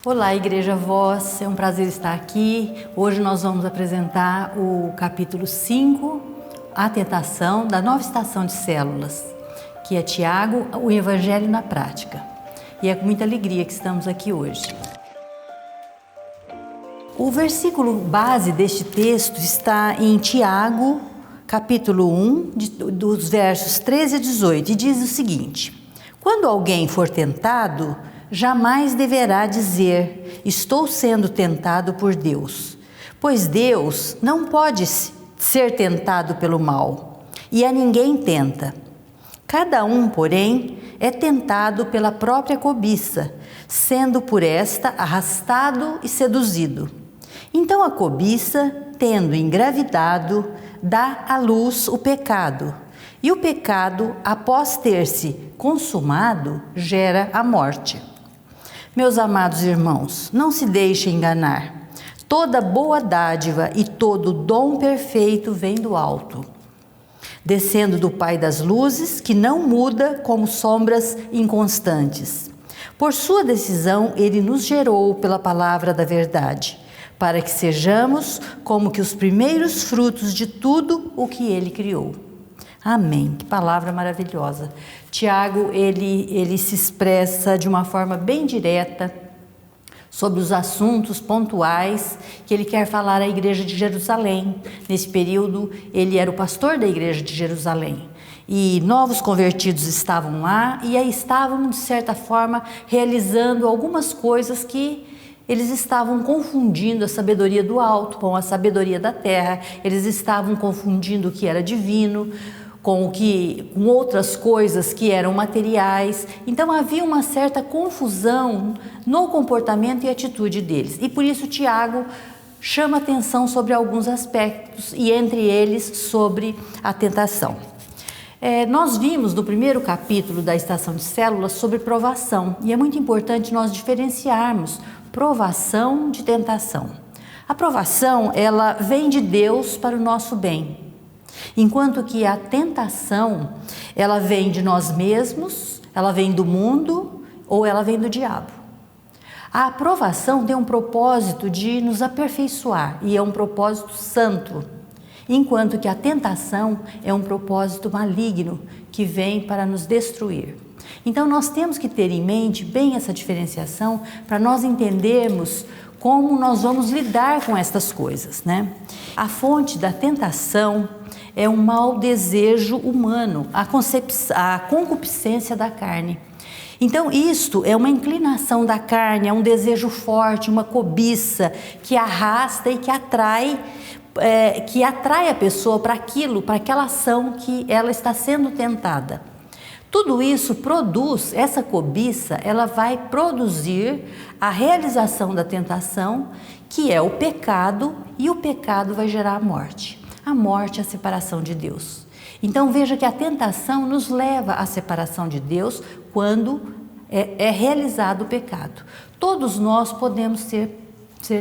Olá, Igreja Voz, é um prazer estar aqui. Hoje nós vamos apresentar o capítulo 5, a tentação da nova estação de células, que é Tiago, o Evangelho na prática. E é com muita alegria que estamos aqui hoje. O versículo base deste texto está em Tiago, capítulo 1, dos versos 13 a 18, e diz o seguinte: quando alguém for tentado, jamais deverá dizer, estou sendo tentado por Deus, pois Deus não pode ser tentado pelo mal, e a ninguém tenta. Cada um, porém, é tentado pela própria cobiça, sendo por esta arrastado e seduzido. Então a cobiça, tendo engravidado, dá à luz o pecado, e o pecado, após ter se consumado, gera a morte. Meus amados irmãos, não se deixem enganar. Toda boa dádiva e todo dom perfeito vem do alto, descendo do Pai das luzes, que não muda como sombras inconstantes. Por sua decisão, ele nos gerou pela palavra da verdade, para que sejamos como que os primeiros frutos de tudo o que ele criou. Amém. Que palavra maravilhosa. Tiago, ele se expressa de uma forma bem direta sobre os assuntos pontuais que ele quer falar à igreja de Jerusalém. Nesse período, ele era o pastor da igreja de Jerusalém. E novos convertidos estavam lá e aí estavam, de certa forma, realizando algumas coisas que eles estavam confundindo a sabedoria do alto com a sabedoria da terra. Eles estavam confundindo o que era divino com outras coisas que eram materiais. Então havia uma certa confusão no comportamento e atitude deles. E por isso Tiago chama atenção sobre alguns aspectos, e entre eles sobre a tentação. Nós vimos no primeiro capítulo da estação de células sobre provação, e é muito importante nós diferenciarmos provação de tentação. A provação, ela vem de Deus para o nosso bem, enquanto que a tentação, ela vem de nós mesmos, ela vem do mundo ou ela vem do diabo. A aprovação tem um propósito de nos aperfeiçoar e é um propósito santo, enquanto que a tentação é um propósito maligno que vem para nos destruir. Então nós temos que ter em mente bem essa diferenciação para nós entendermos como nós vamos lidar com estas coisas, né? A fonte da tentação é um mau desejo humano, a concupiscência da carne. Então isto é uma inclinação da carne, é um desejo forte, uma cobiça que arrasta e que atrai a pessoa para aquela ação que ela está sendo tentada. Tudo isso produz, essa cobiça, ela vai produzir a realização da tentação, que é o pecado, e o pecado vai gerar a morte. A morte é a separação de Deus. Então veja que a tentação nos leva à separação de Deus quando é realizado o pecado. Todos nós podemos ser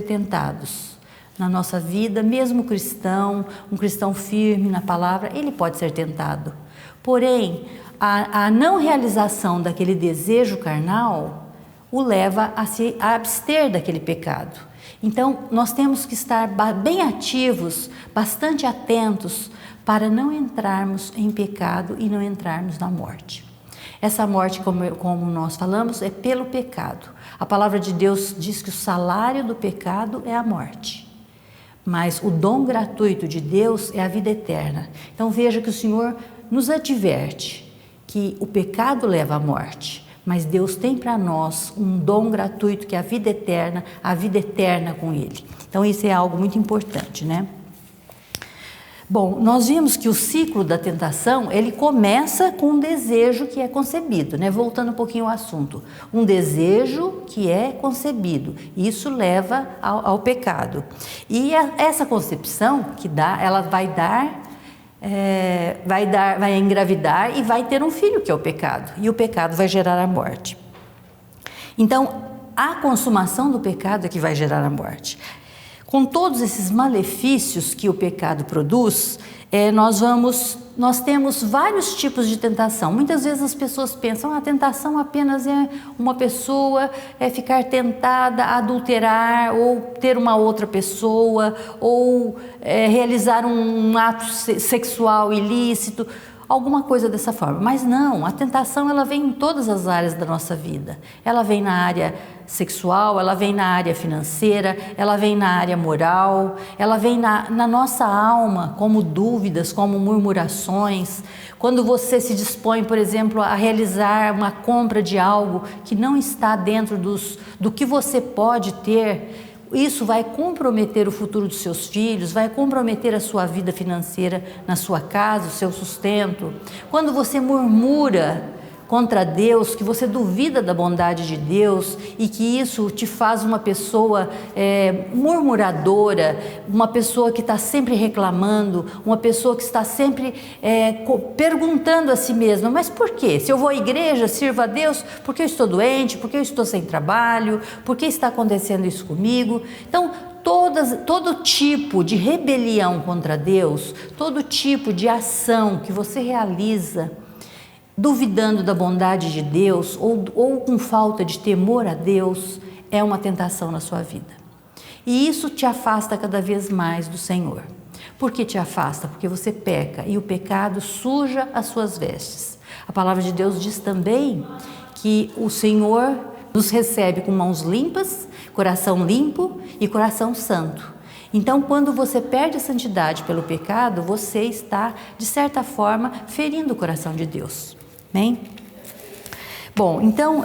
tentados na nossa vida, mesmo um cristão firme na palavra, ele pode ser tentado. Porém, a não realização daquele desejo carnal o leva a se abster daquele pecado. Então, nós temos que estar bem ativos, bastante atentos, para não entrarmos em pecado e não entrarmos na morte. Essa morte, como nós falamos, é pelo pecado. A palavra de Deus diz que o salário do pecado é a morte, mas o dom gratuito de Deus é a vida eterna. Então veja que o Senhor nos adverte que o pecado leva à morte, mas Deus tem para nós um dom gratuito que é a vida eterna com Ele. Então isso é algo muito importante, né? Bom, nós vimos que o ciclo da tentação, ele começa com um desejo que é concebido, né? Voltando um pouquinho ao assunto, um desejo que é concebido, isso leva ao pecado. E essa concepção ela vai engravidar e vai ter um filho, que é o pecado, e o pecado vai gerar a morte. Então, a consumação do pecado é que vai gerar a morte. Com todos esses malefícios que o pecado produz, nós temos vários tipos de tentação. Muitas vezes as pessoas pensam, a tentação apenas é uma pessoa ficar tentada a adulterar, ou ter uma outra pessoa, ou realizar um ato sexual ilícito, alguma coisa dessa forma. Mas não, a tentação ela vem em todas as áreas da nossa vida. Ela vem na área sexual, ela vem na área financeira, ela vem na área moral, ela vem na nossa alma, como dúvidas, como murmurações. Quando você se dispõe, por exemplo, a realizar uma compra de algo que não está dentro do que você pode ter, isso vai comprometer o futuro dos seus filhos, vai comprometer a sua vida financeira na sua casa, o seu sustento. Quando você murmura contra Deus, que você duvida da bondade de Deus e que isso te faz uma pessoa murmuradora, uma pessoa que está sempre reclamando, uma pessoa que está sempre perguntando a si mesma, mas por quê? Se eu vou à igreja, sirvo a Deus, por que eu estou doente, por que eu estou sem trabalho, por que está acontecendo isso comigo? Então, todo tipo de rebelião contra Deus, todo tipo de ação que você realiza duvidando da bondade de Deus ou com falta de temor a Deus, é uma tentação na sua vida. E isso te afasta cada vez mais do Senhor. Por que te afasta? Porque você peca e o pecado suja as suas vestes. A palavra de Deus diz também que o Senhor nos recebe com mãos limpas, coração limpo e coração santo. Então, quando você perde a santidade pelo pecado, você está, de certa forma, ferindo o coração de Deus. Bem? Bom, então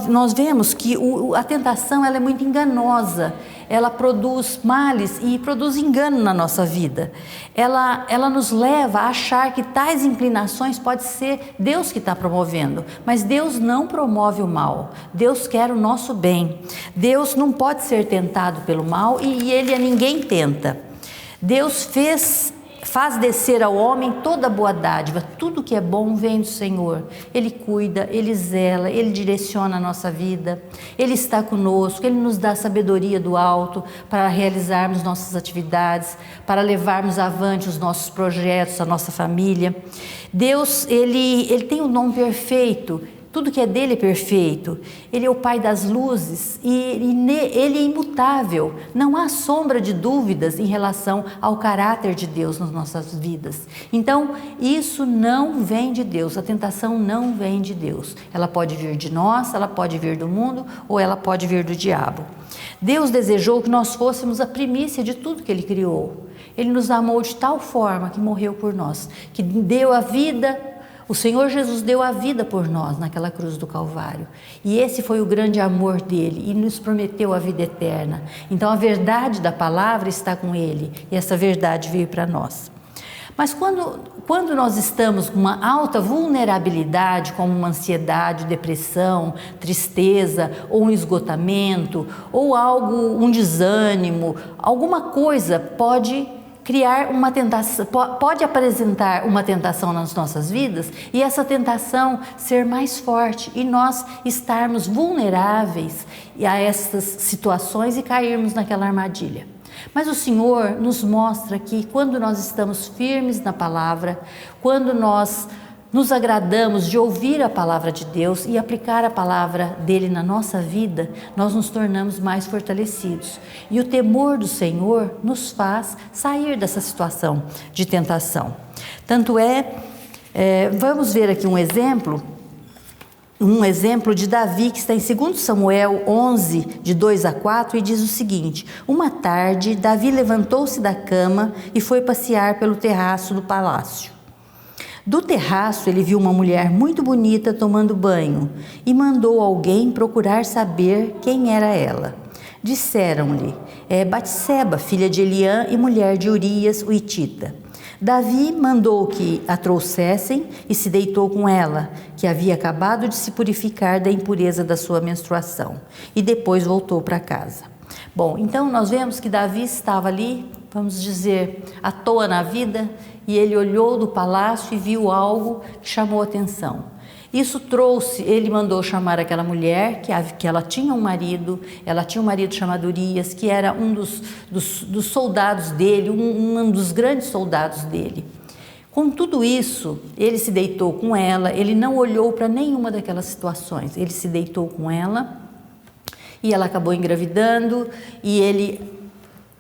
nós vemos que a tentação ela é muito enganosa, ela produz males e produz engano na nossa vida. Ela nos leva a achar que tais inclinações pode ser Deus que está promovendo, mas Deus não promove o mal, Deus quer o nosso bem. Deus não pode ser tentado pelo mal e Ele a ninguém tenta. Deus faz descer ao homem toda boa dádiva, tudo que é bom vem do Senhor. Ele cuida, Ele zela, Ele direciona a nossa vida, Ele está conosco, Ele nos dá sabedoria do alto para realizarmos nossas atividades, para levarmos avante os nossos projetos, a nossa família. Deus, Ele tem o dom perfeito. Tudo que é dele é perfeito, ele é o Pai das luzes e ele é imutável, não há sombra de dúvidas em relação ao caráter de Deus nas nossas vidas. Então, isso não vem de Deus, a tentação não vem de Deus. Ela pode vir de nós, ela pode vir do mundo ou ela pode vir do diabo. Deus desejou que nós fôssemos a primícia de tudo que Ele criou. Ele nos amou de tal forma que morreu por nós, que deu a vida. O Senhor Jesus deu a vida por nós naquela cruz do Calvário. E esse foi o grande amor dele e nos prometeu a vida eterna. Então a verdade da palavra está com ele e essa verdade veio para nós. Mas quando nós estamos com uma alta vulnerabilidade, como uma ansiedade, depressão, tristeza, ou um esgotamento, ou um desânimo, alguma coisa pode criar uma tentação, pode apresentar uma tentação nas nossas vidas e essa tentação ser mais forte e nós estarmos vulneráveis a essas situações e cairmos naquela armadilha. Mas o Senhor nos mostra que quando nós estamos firmes na palavra, quando nós nos agradamos de ouvir a palavra de Deus e aplicar a palavra dele na nossa vida, nós nos tornamos mais fortalecidos. E o temor do Senhor nos faz sair dessa situação de tentação. Tanto vamos ver aqui um exemplo de Davi que está em 2 Samuel 11, de 2 a 4, e diz o seguinte: uma tarde, Davi levantou-se da cama e foi passear pelo terraço do palácio. Do terraço ele viu uma mulher muito bonita tomando banho e mandou alguém procurar saber quem era ela. Disseram-lhe: é Batseba, filha de Eliã e mulher de Urias, o hitita. Davi mandou que a trouxessem e se deitou com ela, que havia acabado de se purificar da impureza da sua menstruação, e depois voltou para casa. Bom, então nós vemos que Davi estava ali, vamos dizer, à toa na vida, e ele olhou do palácio e viu algo que chamou a atenção. Isso trouxe, ele mandou chamar aquela mulher, que ela tinha um marido chamado Urias, que era um dos soldados dele, um dos grandes soldados dele. Com tudo isso, ele se deitou com ela, ele não olhou para nenhuma daquelas situações, ele se deitou com ela e ela acabou engravidando e ele,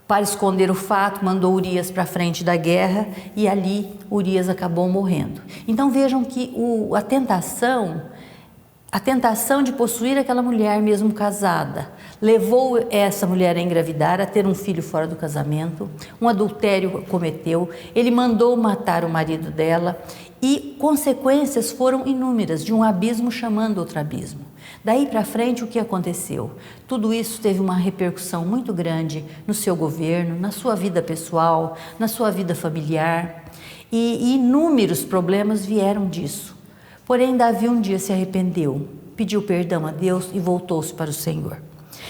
para esconder o fato, mandou Urias para a frente da guerra e ali Urias acabou morrendo. Então vejam que a tentação de possuir aquela mulher mesmo casada, levou essa mulher a engravidar, a ter um filho fora do casamento, um adultério cometeu, ele mandou matar o marido dela e consequências foram inúmeras, de um abismo chamando outro abismo. Daí para frente, o que aconteceu? Tudo isso teve uma repercussão muito grande no seu governo, na sua vida pessoal, na sua vida familiar, e inúmeros problemas vieram disso. Porém, Davi um dia se arrependeu, pediu perdão a Deus e voltou-se para o Senhor.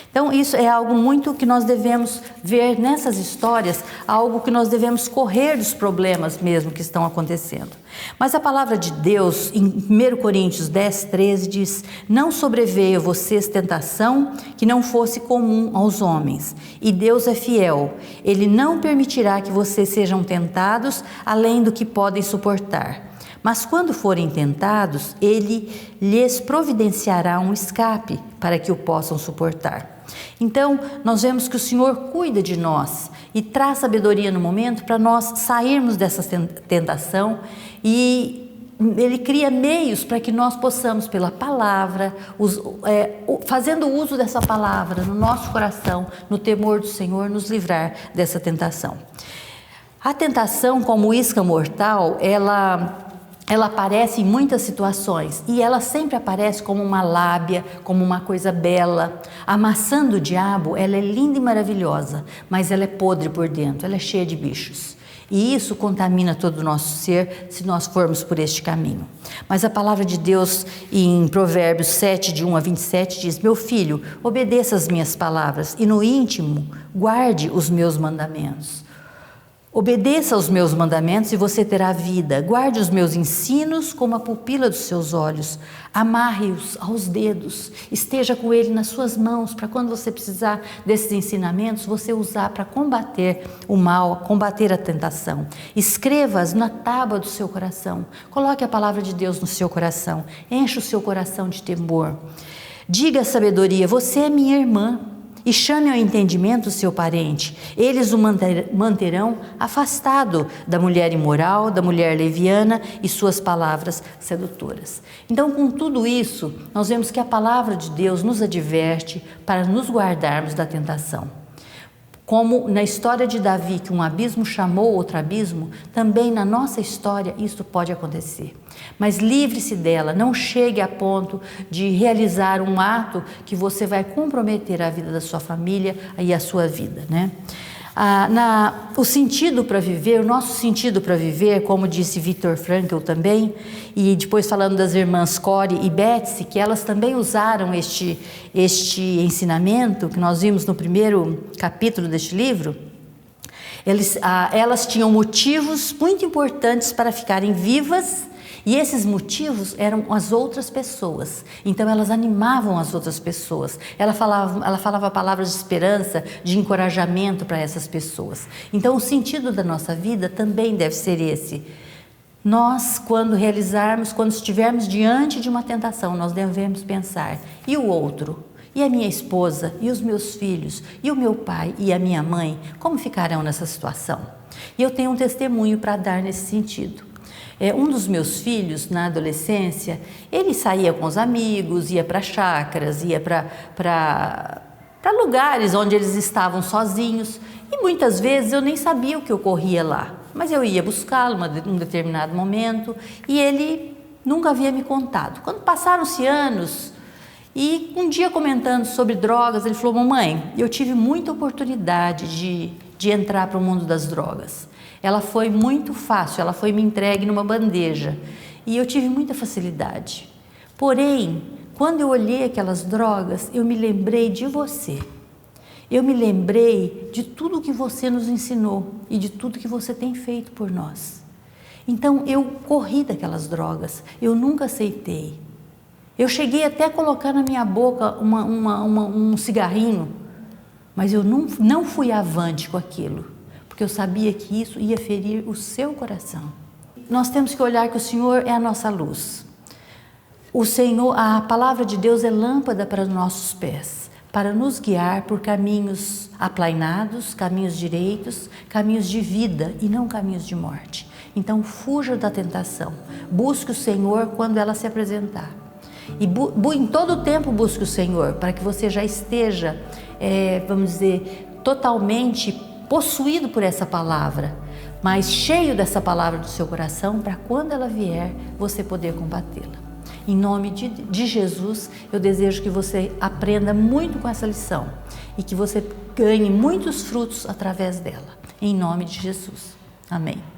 Então, isso é algo muito que nós devemos ver nessas histórias, algo que nós devemos correr dos problemas mesmo que estão acontecendo. Mas a palavra de Deus, em 1 Coríntios 10, 13, diz: não sobreveio a vocês tentação que não fosse comum aos homens, e Deus é fiel, Ele não permitirá que vocês sejam tentados além do que podem suportar. Mas quando forem tentados, Ele lhes providenciará um escape para que o possam suportar. Então, nós vemos que o Senhor cuida de nós e traz sabedoria no momento para nós sairmos dessa tentação, e Ele cria meios para que nós possamos, pela palavra, fazendo uso dessa palavra no nosso coração, no temor do Senhor, nos livrar dessa tentação. A tentação, como isca mortal, ela aparece em muitas situações e ela sempre aparece como uma lábia, como uma coisa bela. A maçã do diabo, ela é linda e maravilhosa, mas ela é podre por dentro, ela é cheia de bichos. E isso contamina todo o nosso ser se nós formos por este caminho. Mas a palavra de Deus em Provérbios 7, de 1 a 27 diz: meu filho, obedeça as minhas palavras e no íntimo guarde os meus mandamentos. Obedeça aos meus mandamentos e você terá vida. Guarde os meus ensinos como a pupila dos seus olhos. Amarre-os aos dedos. Esteja com ele nas suas mãos, para quando você precisar desses ensinamentos, você usar para combater o mal, combater a tentação. Escreva-as na tábua do seu coração. Coloque a palavra de Deus no seu coração. Encha o seu coração de temor. Diga à sabedoria: você é minha irmã. E chame ao entendimento o seu parente, eles o manterão afastado da mulher imoral, da mulher leviana e suas palavras sedutoras. Então, com tudo isso, nós vemos que a palavra de Deus nos adverte para nos guardarmos da tentação. Como na história de Davi, que um abismo chamou outro abismo, também na nossa história isso pode acontecer. Mas livre-se dela, não chegue a ponto de realizar um ato que você vai comprometer a vida da sua família e a sua vida, né? O sentido para viver, o nosso sentido para viver, como disse Viktor Frankl também, e depois falando das irmãs Corrie e Betsy, que elas também usaram este ensinamento, que nós vimos no primeiro capítulo deste livro. Elas tinham motivos muito importantes para ficarem vivas, e esses motivos eram as outras pessoas. Então elas animavam as outras pessoas. Ela falava palavras de esperança, de encorajamento para essas pessoas. Então o sentido da nossa vida também deve ser esse. Nós, quando estivermos diante de uma tentação, nós devemos pensar: e o outro? E a minha esposa? E os meus filhos? E o meu pai? E a minha mãe? Como ficarão nessa situação? E eu tenho um testemunho para dar nesse sentido. Um dos meus filhos, na adolescência, ele saía com os amigos, ia para chácaras, ia para lugares onde eles estavam sozinhos, e muitas vezes eu nem sabia o que ocorria lá, mas eu ia buscá-lo em um determinado momento e ele nunca havia me contado. Quando passaram-se anos, e um dia comentando sobre drogas, ele falou: mamãe, eu tive muita oportunidade de entrar para o mundo das drogas. Ela foi muito fácil, ela foi me entregue numa bandeja e eu tive muita facilidade. Porém, quando eu olhei aquelas drogas, eu me lembrei de você. Eu me lembrei de tudo que você nos ensinou e de tudo que você tem feito por nós. Então, eu corri daquelas drogas, eu nunca aceitei. Eu cheguei até a colocar na minha boca um cigarrinho, mas eu não fui avante com aquilo, porque eu sabia que isso ia ferir o seu coração. Nós temos que olhar que o Senhor é a nossa luz. O Senhor, a palavra de Deus é lâmpada para os nossos pés, para nos guiar por caminhos aplainados, caminhos direitos, caminhos de vida e não caminhos de morte. Então fuja da tentação, busque o Senhor quando ela se apresentar. E em todo o tempo busque o Senhor, para que você já esteja, vamos dizer, totalmente possuído por essa palavra, mas cheio dessa palavra do seu coração, para quando ela vier, você poder combatê-la. Em nome de Jesus, eu desejo que você aprenda muito com essa lição e que você ganhe muitos frutos através dela. Em nome de Jesus. Amém.